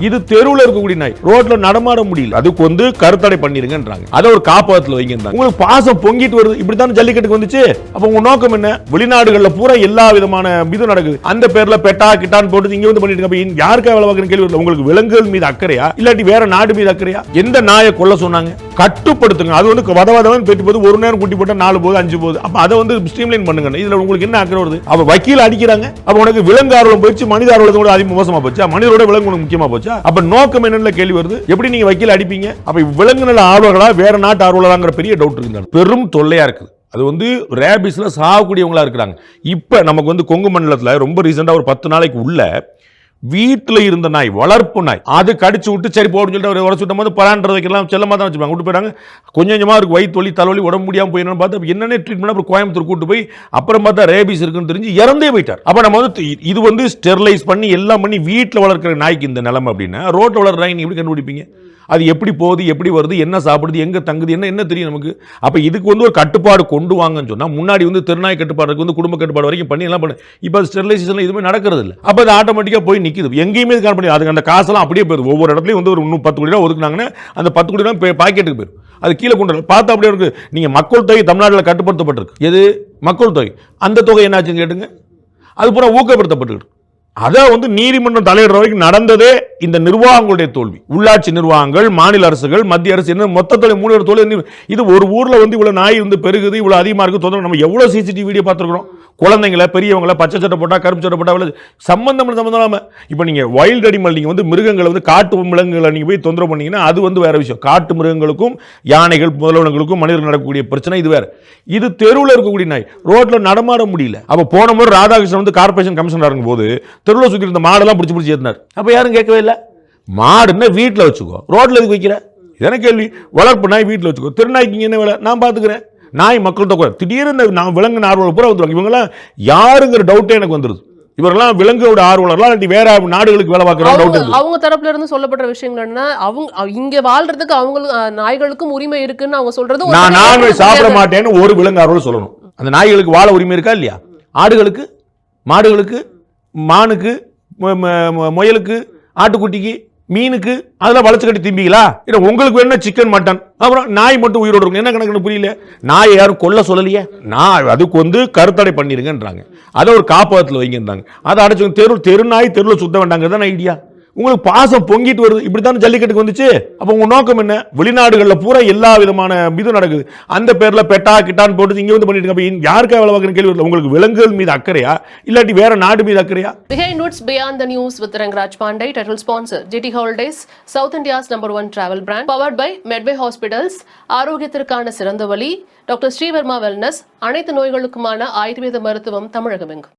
இது தெருவுல இருக்கக்கூடிய நாய், ரோட்ல நடமாட முடியல, அதுக்கு வந்து கருத்தடை பண்ணிருங்கன்றாங்க. அதை ஒரு காப்பகத்துல வைங்க. உங்களுக்கு பாசம் பொங்கிட்டு வருது, இப்படித்தான் ஜல்லிக்கட்டுக்கு வந்துச்சு. அப்ப உங்க நோக்கம் என்ன? வெளிநாடுகள்ல பூரா எல்லா விதமான இது நடக்குது, அந்த பேர்ல பெட்டா கிட்டான்னு போட்டு இங்க வந்து பண்ணிட்டு இருக்க. யாருக்கா வேலை பார்க்கணும் கேள்வி இல்லை. உங்களுக்கு விலங்குகள் மீது அக்கறையா இல்லாட்டி வேற நாடு மீது அக்கறையா? எந்த நாயை கொல்ல சொன்னாங்க? கட்டுப்படுத்துங்க. அது வந்து வதவதவன் பெற்று போது ஒரு நேரம் குட்டி போட்டா 4 போகுது 5 போகுது. அப்ப அதை வந்து ஸ்ட்ரீம்லைன் பண்ணுங்க. இதுல உங்களுக்கு என்ன அக்கறை வருது? அவ வக்கீல் அடிக்கிறாங்க, அப்ப உனக்கு விலங்கு ஆர்வலம் போயிடுச்சு, மனித ஆர்வலத்தோட அதிக மோசமா போச்சா? மனிதரோட விலங்கு உனக்கு முக்கியமா போச்சா? அப்ப நோக்கம் என்னன்னு கேள்வி வருது. எப்படி நீங்க வக்கீல் அடிப்பீங்க? அப்ப விலங்கு நல ஆர்வலர்களா வேற நாட்டு ஆர்வலராங்கிற பெரிய டவுட் இருக்கு. பெரும் தொல்லையா இருக்குது. அது வந்து ரேபிஸ்ல சாகக்கூடியவங்களா இருக்கிறாங்க. இப்ப நமக்கு வந்து கொங்கு மண்டலத்துல ரொம்ப ரீசெண்டா ஒரு 10 நாளைக்கு உள்ள வீட்டுல இருந்த நாய், வளர்ப்பு நாய், அது கடிச்சு விட்டு சரி போடுன்னு சொல்லிட்டு உடச்சு விட்ட போது பரான்ற வைக்கலாம் செல்லமா தான் வச்சுப்பாங்க. விட்டு போயிட்டாங்க. கொஞ்சம் கொஞ்சமா இருக்கு வயிற்று வலி தலைவலி உடம்பு முடியாமல் போயிடணும்னு பார்த்து என்னென்ன ட்ரீட்மெண்ட் அப்புறம் கோயம்புத்தூர் கூட்டு போய் அப்புறம் பார்த்தா ரேபிஸ் இருக்குன்னு தெரிஞ்சு இறந்தே போயிட்டார். அப்ப நம்ம வந்து இது வந்து ஸ்டெர்லைஸ் பண்ணி எல்லாம் பண்ணி வீட்டில் வளர்க்குற நாய்க்கு இந்த நிலைமை அப்படின்னா ரோட்டில் வளர்ற நாய் எப்படி கண்டுபிடிப்பீங்க? அது எப்படி போகுது, எப்படி வருது, என்ன சாப்பிடுது, எங்க தங்குது, என்ன தெரியும் நமக்கு? அப்ப இதுக்கு வந்து ஒரு கட்டுப்பாடு கொண்டு வாங்கன்னு சொன்னா, முன்னாடி வந்து தெருநாய் கட்டுப்பாடு வந்து குடும்ப கட்டுப்பாடு வரைக்கும் பண்ணி எல்லாம் பண்ணு. இப்ப ஸ்டெரிலைசேஷன் எதுவுமே நடக்கிறது இல்லை. அப்ப அது ஆட்டோமேட்டிக்கா போய் நிக்குது. எங்கேயுமே காணப்படி அதுக்கு அந்த காசெல்லாம் அப்படியே போயிருது. ஒவ்வொரு இடத்துலையும் வந்து ஒரு 10 கோடி ரூபா ஒதுக்குனாங்கன்னா அந்த 10 கோடி ரூபா பாக்கெட்டுக்கு போயிடும். அது கீழே கொண்டு பார்த்தா அப்படியே இருக்கு. நீங்க மக்கள் தொகை தமிழ்நாட்டில் கட்டுப்படுத்தப்பட்டிருக்கு. எது மக்கள் தொகை? அந்த தொகை என்னாச்சுன்னு கேட்டுங்க. அது பூரா ஊக்கப்படுத்தப்பட்டு அதை வந்து நீதிமன்றம் தலையிடுற வரைக்கும் நடந்ததே இந்த நிர்வாகங்களுடைய தோல்வி. உள்ளாட்சி நிர்வாகங்கள், மாநில அரசுகள், மத்திய அரசு என்ன மொத்தத்தில் 3 தோல்வி. இது ஒரு ஊர்ல வந்து இவ்வளவு நாய் வந்து பெருகுது, இவ்வளவு அதிகமா இருக்கு தொந்தரவு. நம்ம எவ்வளவு சிசிடிவி வீடியோ பார்த்துருக்கோம். குழந்தைங்களை பெரியவங்களை பச்சை சட்டை போட்டா கருப்பு சட்டை போட்டா சம்பந்தம் இல்லாம இப்போ நீங்க வைல்ட் அனிமல், நீங்க வந்து மிருகங்களை வந்து காட்டு விலங்குகளை நீங்க போய் தொந்தரவு பண்ணீங்கன்னா அது வந்து வேற விஷயம். காட்டு மிருகங்களுக்கும் யானைகள் முதலவங்களுக்கும் மனிதர்கள் நடக்கக்கூடிய பிரச்சனை இது வேற. இது தெருவில் இருக்கக்கூடிய நாய், ரோட்ல நடமாட முடியல. அப்ப போன முறை ராதாகிருஷ்ணன் வந்து கார்பரேஷன் கமிஷனர் இருக்கும் போது தெருவில் சுத்தி இருந்த மாடெல்லாம் பிடிச்சி ஏற்றினார். அப்ப யாரும் கேட்கவே இல்லை. மாடுன்னா வீட்டில் வச்சுக்கோ, ரோட்ல எதுக்கு வைக்கிற? இதென கேள்வி. வளர்ப்பு நாய் வீட்டில் வச்சுக்கோ, திருநாய்க்கு என்ன வேலை? நான் பாத்துக்கிறேன். நாய் மக்கள் தொகை திடீர்னு நான் விலங்கு ஆர்வலர் பூரா வந்துருவாங்க. இவங்கெல்லாம் யாருங்கிற டவுட்டே எனக்கு வந்துருது. இவரெல்லாம் விலங்கோட ஆர்வலர்லாம் வேற நாடுகளுக்கு வேலை பார்க்கறாங்க. அவங்க தரப்புல இருந்து சொல்லப்படுற விஷயங்கள் என்ன? அவங்க இங்க வாழ்றதுக்கு அவங்களுக்கு நாய்களுக்கும் உரிமை இருக்குன்னு அவங்க சொல்றது. நான் நான்வெஜ் சாப்பிட மாட்டேன்னு ஒரு விலங்கு ஆர்வலர் சொல்லணும். அந்த நாய்களுக்கு வாழ உரிமை இருக்கா இல்லையா? ஆடுகளுக்கு, மாடுகளுக்கு, மானுக்கு, முயலுக்கு, ஆட்டுக்குட்டிக்கு, மீனுக்கு அதெல்லாம் வளர்ச்சி கட்டி திம்பிங்களா? இல்லை உங்களுக்கு வேணா சிக்கன் மட்டன், அப்புறம் நாய் மட்டும் உயிரோடு இருக்கும். என்ன கணக்குன்னு புரியல. நாயை யாரும் கொல்ல சொல்லலையே. நான் அதுக்கு வந்து கருத்தடை பண்ணிருங்கன்றாங்க. அதை ஒரு காப்பகத்தில் வைங்கன்றாங்க. அதை அடைச்சு தெரு நாய் தெருவில் சுத்த வேண்டாங்கிறதான் ஐடியா. உங்களுக்கு பாசம் பொங்கிட்டு வருது, இப்படித்தான் ஜல்லிக்கட்டுக்கு வந்துச்சு. அப்ப உங்க நோக்கம் என்ன? வெளிநாடுகள்ல பூரா எல்லா விதமான இது நடக்குது, அந்த பேர்ல பெட்டா கிட்டான்னு போட்டு இங்க வந்து பண்ணிட்டு இருக்க. யாருக்கா வேலை பார்க்கணும் கேள்வி இல்லை. உங்களுக்கு விலங்குகள் மீது அக்கறையா இல்லாட்டி வேற நாடு மீது அக்கறையா? Behind Woods Beyond the News with Rangraj Pandey, title sponsor GT Holidays, South India's #1 travel brand, powered by Medway Hospitals, ஆரோக்கியத்திற்கான சிறந்த வழி, டாக்டர் ஸ்ரீவர்மா வெல்னஸ், அனைத்து நோய்களுக்குமான ஆயுர்வேத மருத்துவம் தமிழகமெங்கும்.